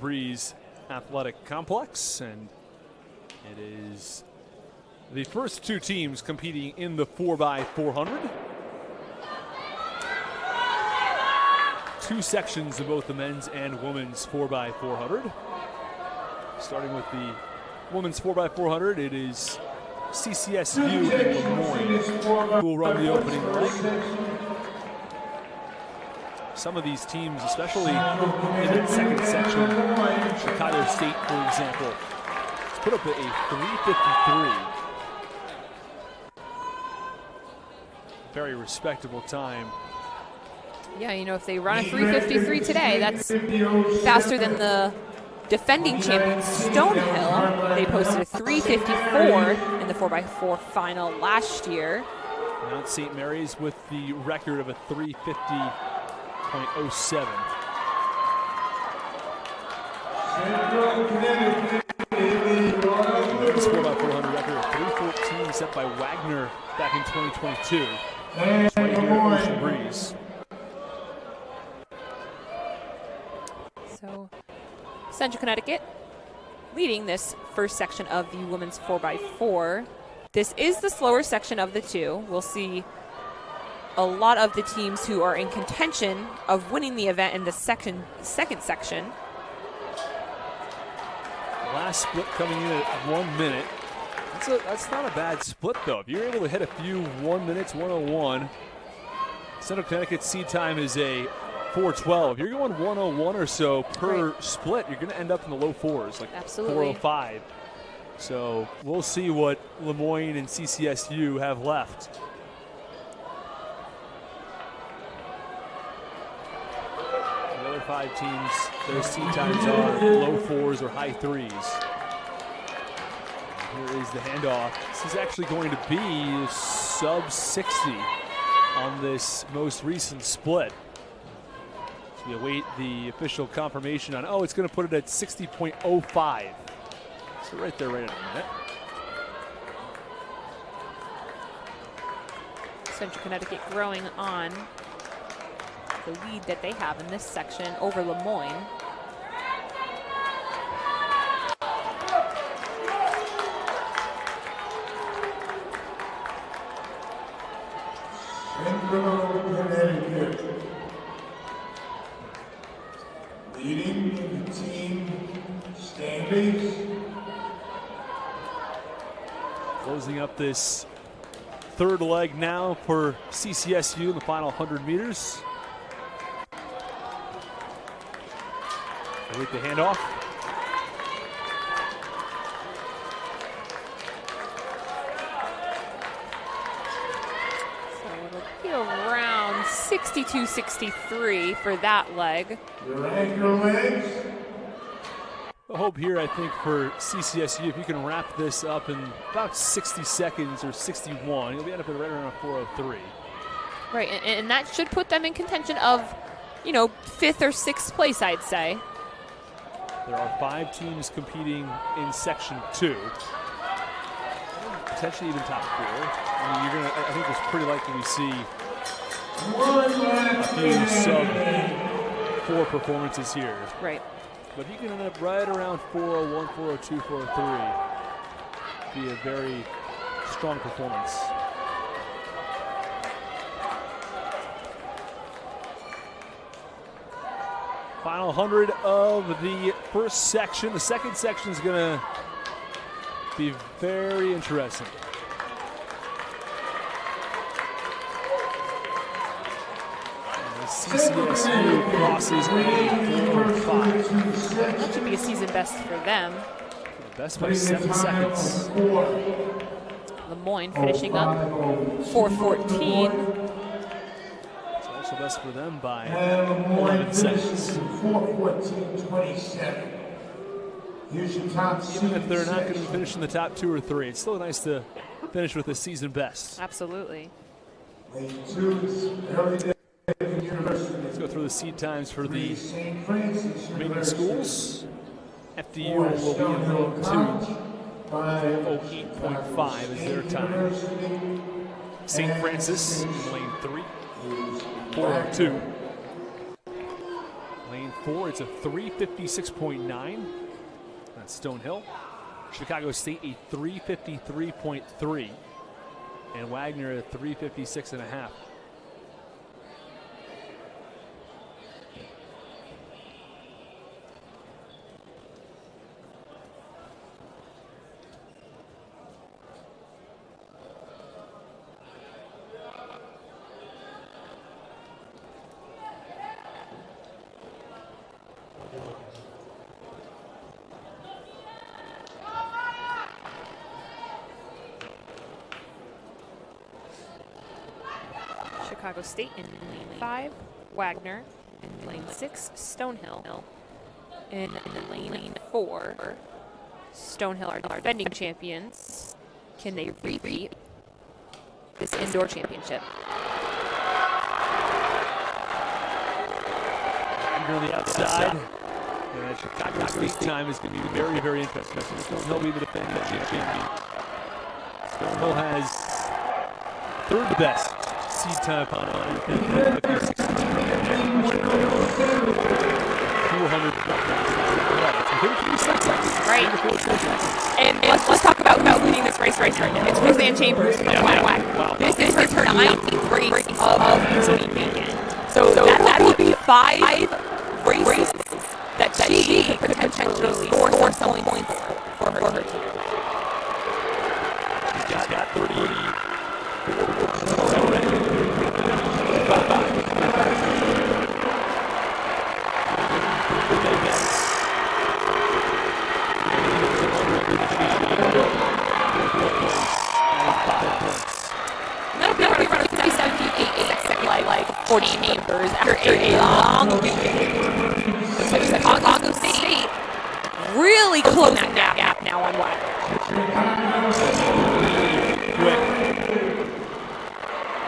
Breeze Athletic Complex, and it is the first two teams competing in the 4x400. Two sections of both the men's and women's 4x400. Starting with the women's 4x400, it is CCSU and Lemoyne who will run the opening leg. Some of these teams, especially in the second section, Chicago State, for example, has put up a 3:53. Very respectable time. Yeah, you know, if they run a 3:53 today, that's faster than the defending champions Stonehill. They posted a 3:54 in the 4x4 final last year. Mount St. Mary's with the record of a 3:50.07. This 4x400 record of 3:14 set by Wagner back in 2022. Right here at Ocean Breeze. So, Central Connecticut leading this first section of the women's 4x4. This is the slower section of the two. We'll see a lot of the teams who are in contention of winning the event in the second section. Last split coming in at 1 minute. That's not a bad split, though. If you're able to hit a few 1 minutes, 1:01, Central Connecticut seed time is a 4:12. If you're going 1:01 or so per split, you're going to end up in the low fours, like 4:05. So we'll see what Lemoyne and CCSU have left. The other five teams, their seed times are low fours or high threes. Here is the handoff. This is actually going to be sub 60 on this most recent split. So we await the official confirmation on, it's going to put it at 60.05. So right there, right in a minute. Central Connecticut growing on the lead that they have in this section over Lemoyne. Central Connecticut leading the team standings. Closing up this third leg now for CCSU in the final 100 meters. With the handoff. So it'll be around 62-63 for that leg. The hope here, I think, for CCSU, if you can wrap this up in about 60 seconds or 61, you'll be end up at right around 4:03. Right, and that should put them in contention of, 5th or 6th place, I'd say. There are 5 teams competing in Section 2. Potentially even top 4. I think it's pretty likely we see a few sub-4 performances here. Right. But you can end up right around 4:01, 4:02, 4:03. Be a very strong performance. Final 100 of the first section. The second section is going to be very interesting. CCSU crosses a 4:05. That should be a season best for them. Best by 7 seconds. Lemoyne finishing up 4:14. It's also best for them by 11 seconds. 4:14.27. Even if they're not going to finish in the top 2 or 3, it's still nice to finish with a season best. Absolutely. Let's go through the seed times for the remaining schools. FDU will be in lane 2. 4:08.5 is their time. St. Francis in lane 3. 4:02. Lane 4, it's a 356.9. That's Stonehill. Chicago State a 353.3. And Wagner a 356.5. Chicago State in lane 5, Wagner. In lane 6, Stonehill. In lane 4, Stonehill are defending champions. Can they repeat this indoor championship? Wagner on the outside. And Chicago State time is going to be very, very interesting. Stonehill be the defending champion. Stonehill has third best seed time on 400. Right. And let's talk about leading this race right now. It's Roseanne Chambers from Wagner. Wow. This is her 9th race of the weekend. So that will be 5 races that she could potentially score some points for her team. She's got 30. That'll be around 378 like 40 chambers after a long weekend. So Chicago State really closing that gap now on Wagner. Quick.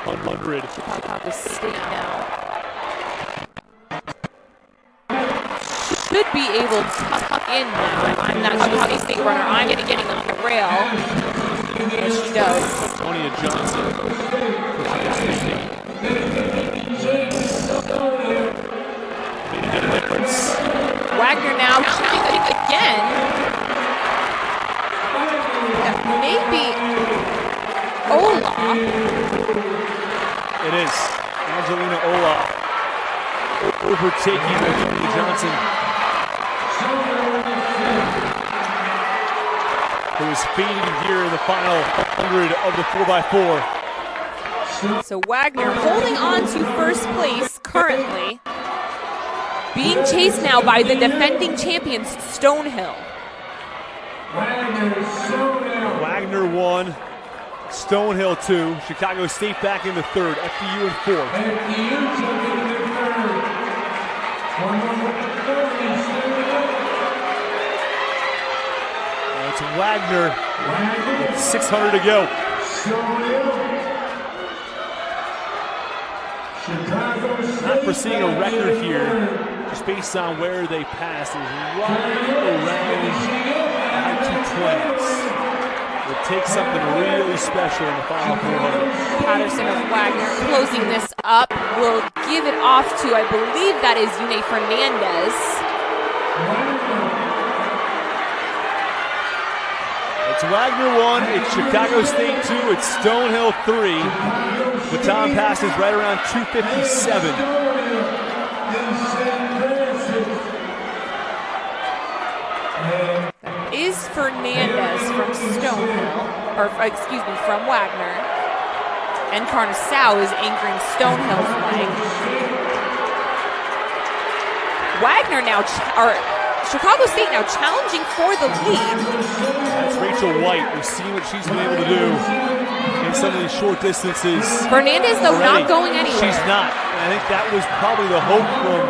100. Chicago State now should be able to tuck in now. I'm not Chicago State runner. I'm getting on the rail. Yes, she does. Tonya Johnson. Made a difference. Wagner now challenging again. Maybe Ola. It is. Angelina Ola overtaking Tonya Johnson, who is fading here in the final 100 of the 4x4. So Wagner holding on to first place currently, being chased now by the defending champions, Stonehill. Wagner 1, Stonehill 2, Chicago State back in the third, FDU in fourth. It's Wagner with 600 to go. Not foreseeing a record here, just based on where they passed. It was right around high 220s. It would take something really special in the final 400. Patterson of Wagner closing this up. Will give it off to, I believe that is Yune Fernandez. It's Wagner 1, it's Chicago State 2, it's Stonehill 3. Baton passes right around 257. That is Fernandez from Stonehill, or excuse me, from Wagner. And Carnesau is anchoring Stonehill's leg. Wagner now, Chicago State now challenging for the lead. That's Rachel White. We've seen what she's been able to do in some of these short distances. Fernandez, though, already. not going anywhere. She's not. And I think that was probably the hope from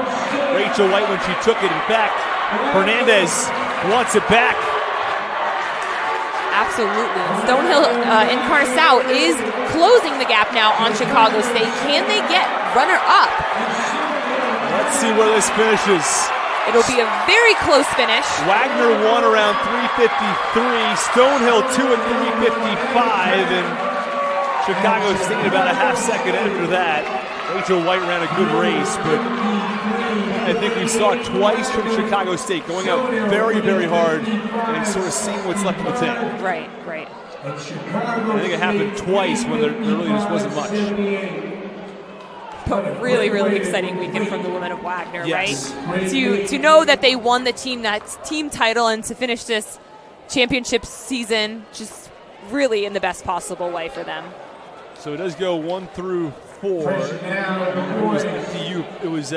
Rachel White when she took it. In fact, Fernandez wants it back. Absolutely. Stonehill and Carnesau is closing the gap now on Chicago State. Can they get runner-up? Let's see where this finishes. It'll be a very close finish. Wagner 1 around 353, Stonehill 2 at 355, and Chicago State about a half second after that. Rachel White ran a good race, but I think we saw it twice from Chicago State, going out very, very hard and sort of seeing what's left in the tank. Right, right. I think it happened twice when there really just wasn't much. But really, really exciting weekend from the women of Wagner, Yes. right? To know that they won the team title and to finish this championship season just really in the best possible way for them. So it does go 1 through 4. It was